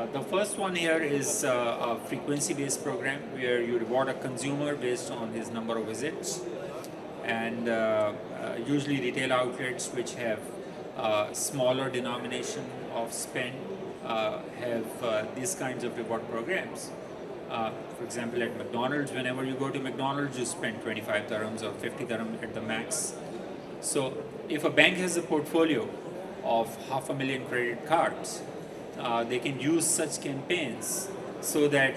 The first one here is a frequency-based program where you reward a consumer based on his number of visits, and usually retail outlets which have smaller denomination of spend have these kinds of reward programs. For example, at McDonald's, whenever you go to McDonald's, you spend 25 dirhams or 50 dirhams at the max. So if a bank has a portfolio of 500,000 credit cards, they can use such campaigns so that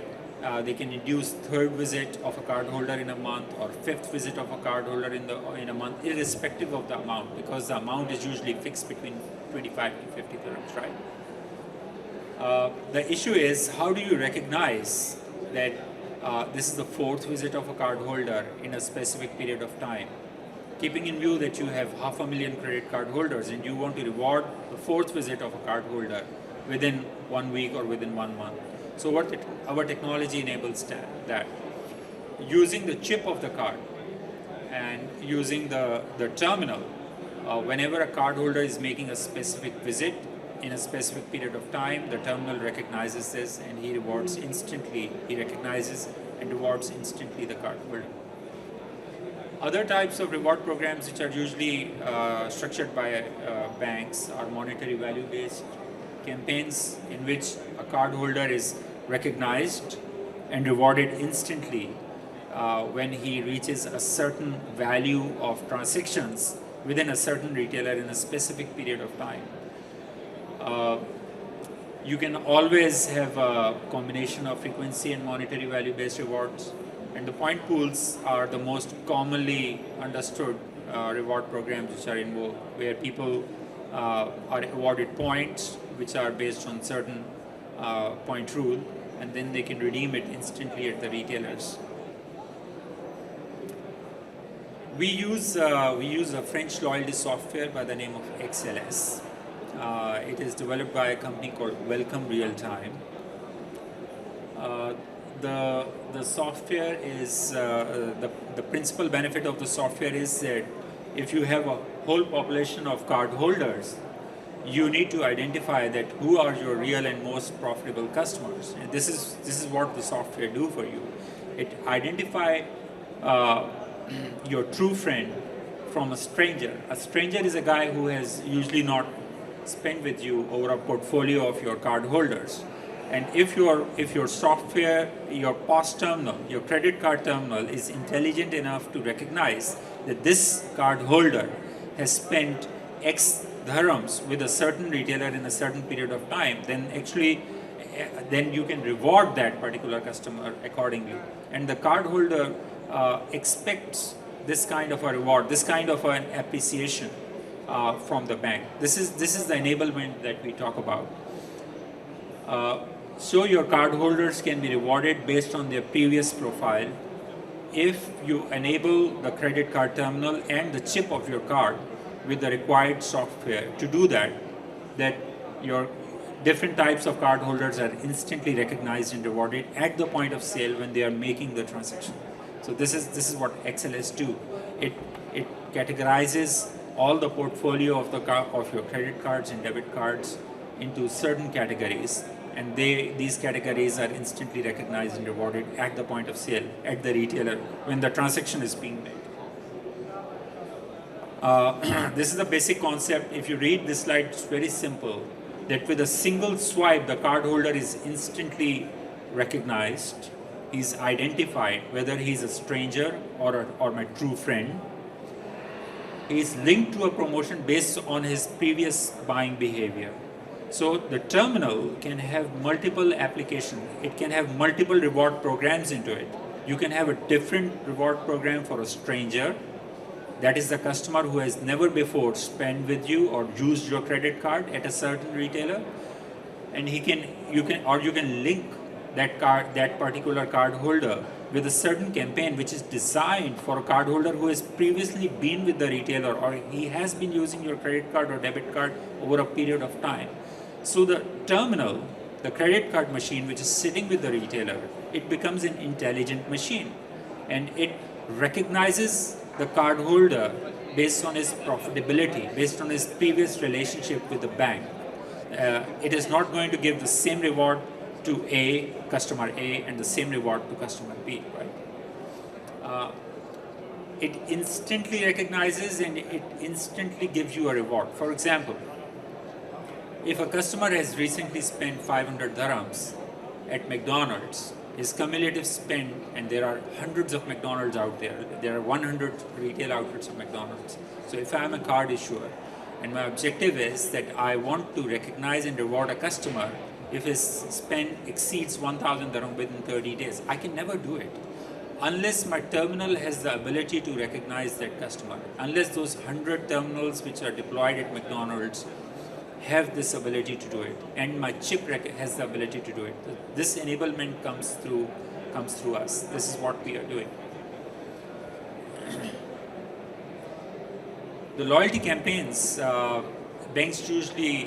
they can induce third visit of a cardholder in a month or fifth visit of a cardholder in a month, irrespective of the amount, because the amount is usually fixed between 25 to 50 dirhams, right? The issue is, how do you recognize that this is the fourth visit of a cardholder in a specific period of time? Keeping in view that you have 500,000 credit card holders and you want to reward the fourth visit of a cardholder within 1 week or within 1 month. So our technology enables that. Using the chip of the card and using the terminal, whenever a cardholder is making a specific visit in a specific period of time, the terminal recognizes this and he rewards instantly. He recognizes and rewards instantly the cardholder. Other types of reward programs which are usually structured by banks are monetary value based campaigns in which a cardholder is recognized and rewarded instantly when he reaches a certain value of transactions within a certain retailer in a specific period of time. You can always have a combination of frequency and monetary value based rewards, and the point pools are the most commonly understood reward programs which are in vogue, where people are awarded points which are based on certain point rule, and then they can redeem it instantly at the retailers. We use a French loyalty software by the name of XLS. It is developed by a company called Welcome Real Time. The software is the principal benefit of the software is that if you have a whole population of card holders, you need to identify that who are your real and most profitable customers. And this is what the software do for you. It identify your true friend from a stranger. A stranger is a guy who has usually not spent with you over a portfolio of your card holders. And if your software, your POS terminal, your credit card terminal is intelligent enough to recognize that this card holder has spent X dirhams with a certain retailer in a certain period of time, then you can reward that particular customer accordingly. And the card holder expects this kind of a reward, this kind of an appreciation from the bank. This is the enablement that we talk about. So your cardholders can be rewarded based on their previous profile if you enable the credit card terminal and the chip of your card with the required software. To do that your different types of cardholders are instantly recognized and rewarded at the point of sale when they are making the transaction. So this is what XLS do. It categorizes all the portfolio of your credit cards and debit cards into certain categories, and these categories are instantly recognized and rewarded at the point of sale at the retailer when the transaction is being made. This is the basic concept. If you read this slide, it's very simple, that with a single swipe the cardholder is instantly recognized, he's identified whether he's a stranger or my true friend. He is linked to a promotion based on his previous buying behavior. So the terminal can have multiple applications. It can have multiple reward programs into it. You can have a different reward program for a stranger. That is the customer who has never before spent with you or used your credit card at a certain retailer. And you can link that particular card holder with a certain campaign which is designed for a card holder who has previously been with the retailer, or he has been using your credit card or debit card over a period of time. So the terminal, the credit card machine which is sitting with the retailer, it becomes an intelligent machine, and it recognizes the card holder based on his profitability, based on his previous relationship with the bank. It is not going to give the same reward to A, customer A, and the same reward to customer B, right? It instantly recognizes and it instantly gives you a reward. For example, if a customer has recently spent 500 dirhams at McDonald's, his cumulative spend, and there are hundreds of McDonald's out there are 100 retail outlets of McDonald's. So if I am a card issuer, and my objective is that I want to recognize and reward a customer if his spend exceeds 1,000 dirham within 30 days, I can never do it unless my terminal has the ability to recognize that customer, unless those 100 terminals which are deployed at McDonald's have this ability to do it, and my chip has the ability to do it. This enablement comes through us. This is what we are doing. The loyalty campaigns, banks usually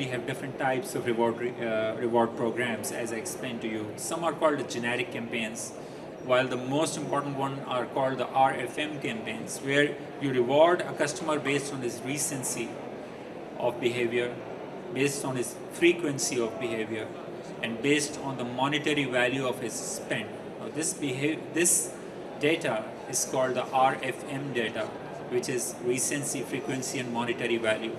have different types of reward programs, as I explained to you. Some are called the generic campaigns, while the most important one are called the RFM campaigns, where you reward a customer based on his recency of behavior, based on his frequency of behavior, and based on the monetary value of his spend. Now, this data is called the RFM data, which is recency, frequency, and monetary value.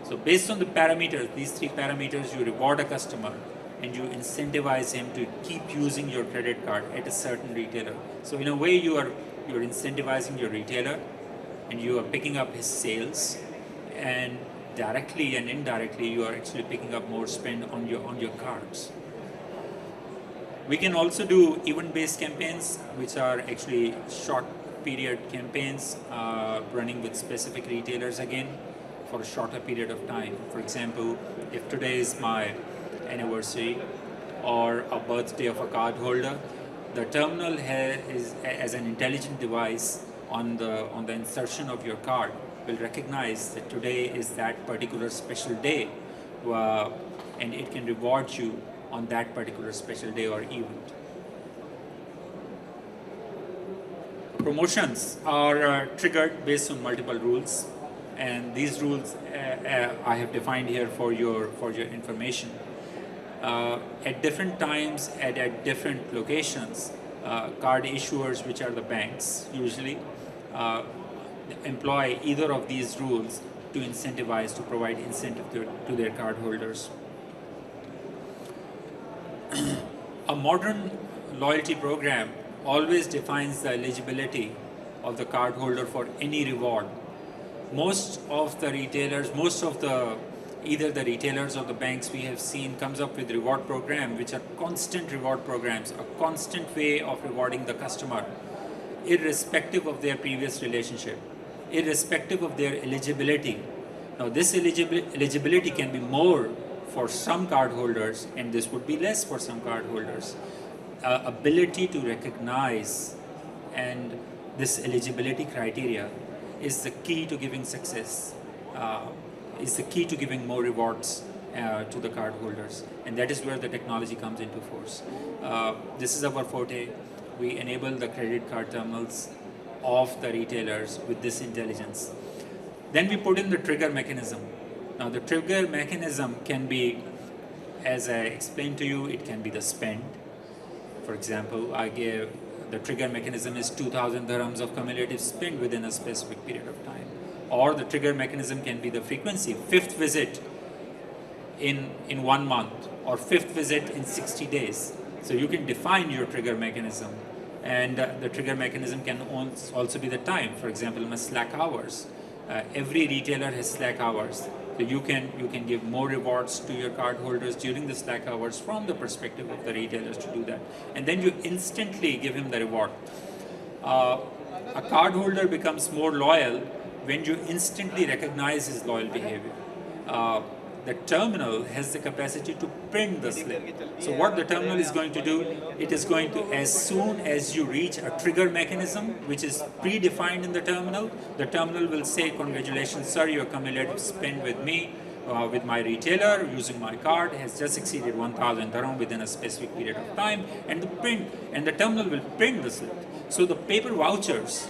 So based on the parameters, these three parameters, you reward a customer and you incentivize him to keep using your credit card at a certain retailer. So in a way, you're incentivizing your retailer, and you are picking up his sales, and directly and indirectly, you are actually picking up more spend on your cards. We can also do event-based campaigns, which are actually short period campaigns running with specific retailers again for a shorter period of time. For example, if today is my anniversary or a birthday of a cardholder, the terminal is as an intelligent device on the insertion of your card will recognize that today is that particular special day, and it can reward you on that particular special day or event. Promotions are triggered based on multiple rules, and these rules I have defined here for your information. At different times and at different locations, card issuers, which are the banks usually, employ either of these rules to incentivize, to provide incentive to their cardholders. A modern loyalty program always defines the eligibility of the cardholder for any reward. Most of the retailers, either the retailers or the banks we have seen comes up with reward program, which are constant reward programs, a constant way of rewarding the customer, irrespective of their previous relationship, irrespective of their eligibility. Now this eligibility can be more for some cardholders, and this would be less for some cardholders. Ability to recognize and this eligibility criteria is the key to giving success, is the key to giving more rewards to the cardholders, and that is where the technology comes into force. This is our forte. We enable the credit card terminals of the retailers with this intelligence. Then we put in the trigger mechanism. Now the trigger mechanism can be, as I explained to you, it can be the spend. For example, the trigger mechanism is 2,000 dirhams of cumulative spend within a specific period of time. Or the trigger mechanism can be the frequency, 5th visit in 1 month, or 5th visit in 60 days. So you can define your trigger mechanism, and the trigger mechanism can also be the time. For example, my slack hours. Every retailer has slack hours. So you can give more rewards to your cardholders during the slack hours from the perspective of the retailers to do that. And then you instantly give him the reward. A cardholder becomes more loyal when you instantly recognize his loyal behavior. The terminal has the capacity to print the slip. So what the terminal is going to do, it is going to, as soon as you reach a trigger mechanism, which is predefined in the terminal will say, congratulations sir, your cumulative spend with me, with my retailer, using my card, has just exceeded 1,000 dirham within a specific period of time, and the terminal will print the slip. So the paper vouchers,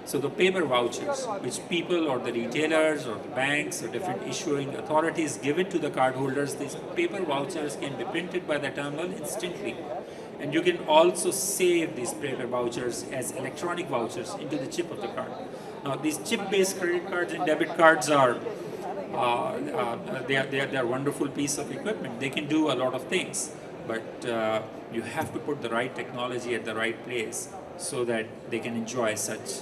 So the paper vouchers, which people or the retailers or the banks or different issuing authorities give it to the cardholders, these paper vouchers can be printed by the terminal instantly. And you can also save these paper vouchers as electronic vouchers into the chip of the card. Now, these chip-based credit cards and debit cards are they are wonderful piece of equipment. They can do a lot of things, but you have to put the right technology at the right place so that they can enjoy such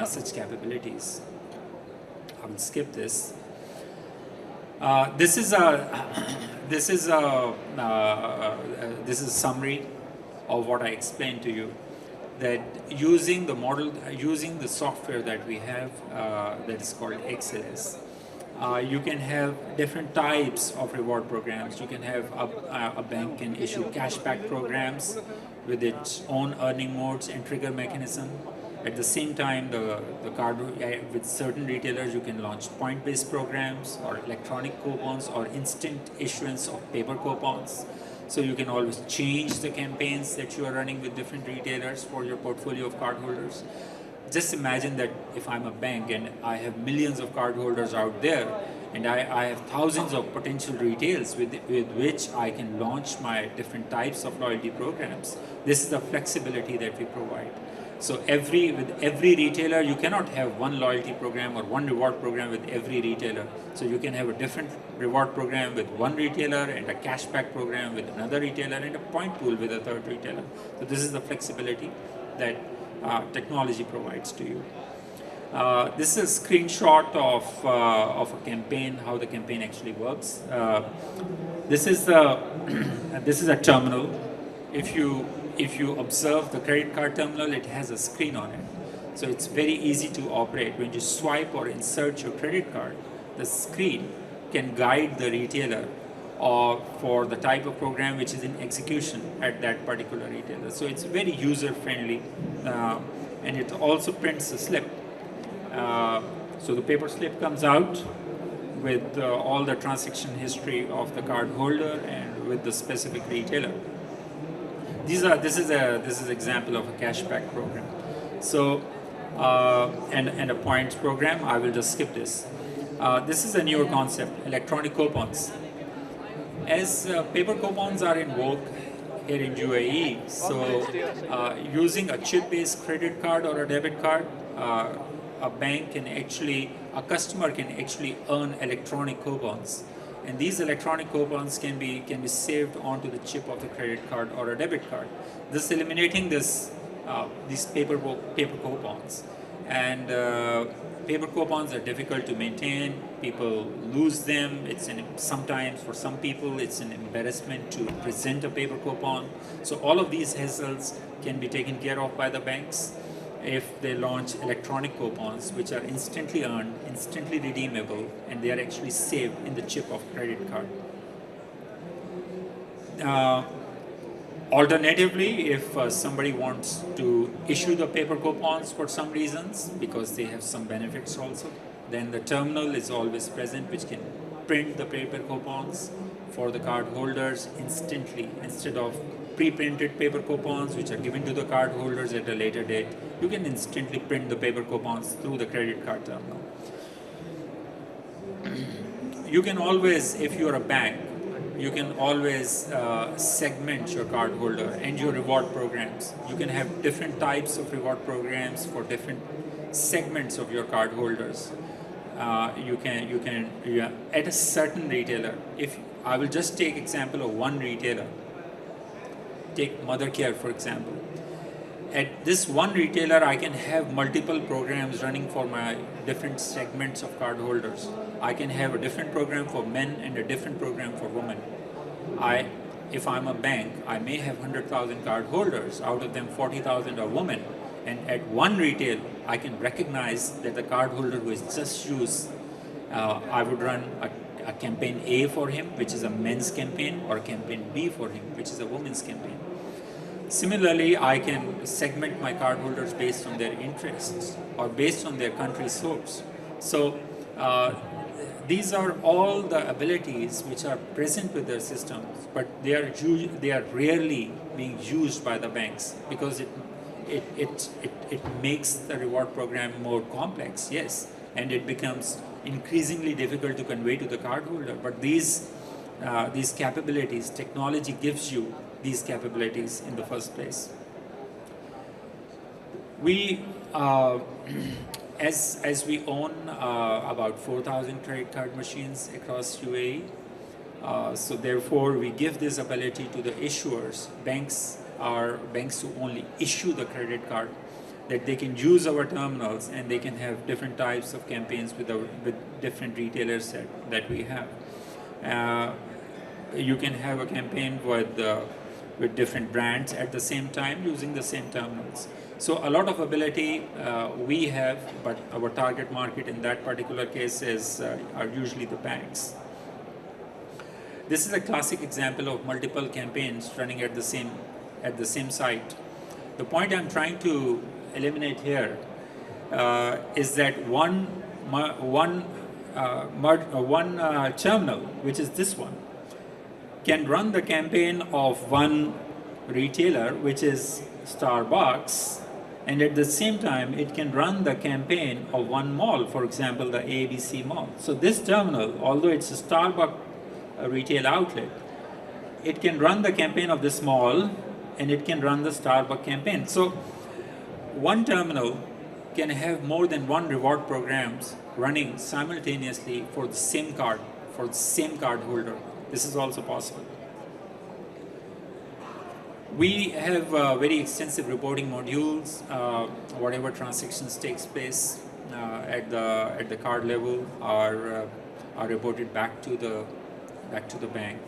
such capabilities. I will skip this. This is a this is a this is a summary of what I explained to you. That using the model, using the software that we have, that is called XLS, you can have different types of reward programs. You can have a bank can issue cashback programs with its own earning modes and trigger mechanism. At the same time, the card with certain retailers, you can launch point-based programs or electronic coupons or instant issuance of paper coupons. So you can always change the campaigns that you are running with different retailers for your portfolio of cardholders. Just imagine that if I'm a bank and I have millions of cardholders out there, and I have thousands of potential retails with which I can launch my different types of loyalty programs. This is the flexibility that we provide. So with every retailer, you cannot have one loyalty program or one reward program with every retailer. So you can have a different reward program with one retailer and a cashback program with another retailer and a point pool with a third retailer. So this is the flexibility that technology provides to you. This is a screenshot of a campaign, how the campaign actually works. This is a terminal. If you observe the credit card terminal, it has a screen on it. So it's very easy to operate. When you swipe or insert your credit card, the screen can guide the retailer for the type of program which is in execution at that particular retailer. So it's very user-friendly, and it also prints a slip. So the paper slip comes out with all the transaction history of the card holder and with the specific retailer. This is example of a cashback program. So and a points program. I will just skip this. This is a newer concept, electronic coupons. As paper coupons are in vogue here in UAE, so using a chip-based credit card or a debit card, a customer can actually earn electronic coupons. And these electronic coupons can be saved onto the chip of the credit card or a debit card, thus eliminating these paper coupons. And paper coupons are difficult to maintain. People lose them. Sometimes for some people it's an embarrassment to present a paper coupon. So all of these hassles can be taken care of by the banks if they launch electronic coupons, which are instantly earned, instantly redeemable, and they are actually saved in the chip of credit card. Alternatively, if somebody wants to issue the paper coupons for some reasons, because they have some benefits also, then the terminal is always present, which can print the paper coupons for the card holders instantly. Instead of pre-printed paper coupons which are given to the card holders at a later date, you can instantly print the paper coupons through the credit card terminal. You can always, if you're a bank, you can always segment your card holder and your reward programs. You can have different types of reward programs for different segments of your card holders. At a certain retailer, if I will just take example of one retailer, take Mother Care for example. At this one retailer, I can have multiple programs running for my different segments of card holders. I can have a different program for men and a different program for women. If I'm a bank, I may have 100,000 card holders, out of them 40,000 are women. And at one retail, I can recognize that the card holder who has just used, I would run a campaign A for him, which is a men's campaign, or campaign B for him, which is a women's campaign. Similarly, I can segment my cardholders based on their interests or based on their country source. So these are all the abilities which are present with their systems, but they are rarely being used by the banks because it makes the reward program more complex, yes, and it becomes increasingly difficult to convey to the cardholder. But these capabilities, technology gives you these capabilities in the first place. We, as we own about 4,000 credit card machines across UAE, so therefore we give this ability to the issuers. Banks are banks who only issue the credit card, that they can use our terminals and they can have different types of campaigns with different retailers that we have. You can have a campaign with different brands at the same time using the same terminals. So a lot of ability we have, but our target market in that particular case are usually the banks. This is a classic example of multiple campaigns running at the same site. The point I'm trying to eliminate here is that one terminal, which is this one, can run the campaign of one retailer, which is Starbucks, and at the same time it can run the campaign of one mall, for example the ABC mall. So this terminal, although it's a Starbucks retail outlet, it can run the campaign of this mall and it can run the Starbucks campaign. So one terminal can have more than one reward programs running simultaneously for the same card, for the same card holder. This is also possible. We have very extensive reporting modules. Whatever transactions takes place at the card level are reported back to the bank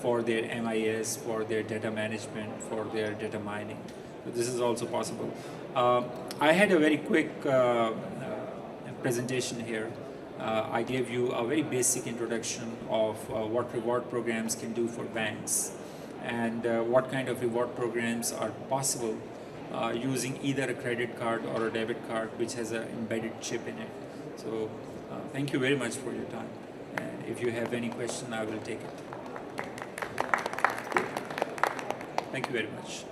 for their MIS, for their data management, for their data mining. So this is also possible. I had a very quick presentation here. I gave you a very basic introduction of what reward programs can do for banks, and what kind of reward programs are possible using either a credit card or a debit card which has an embedded chip in it. So thank you very much for your time. And if you have any question, I will take it. Thank you very much.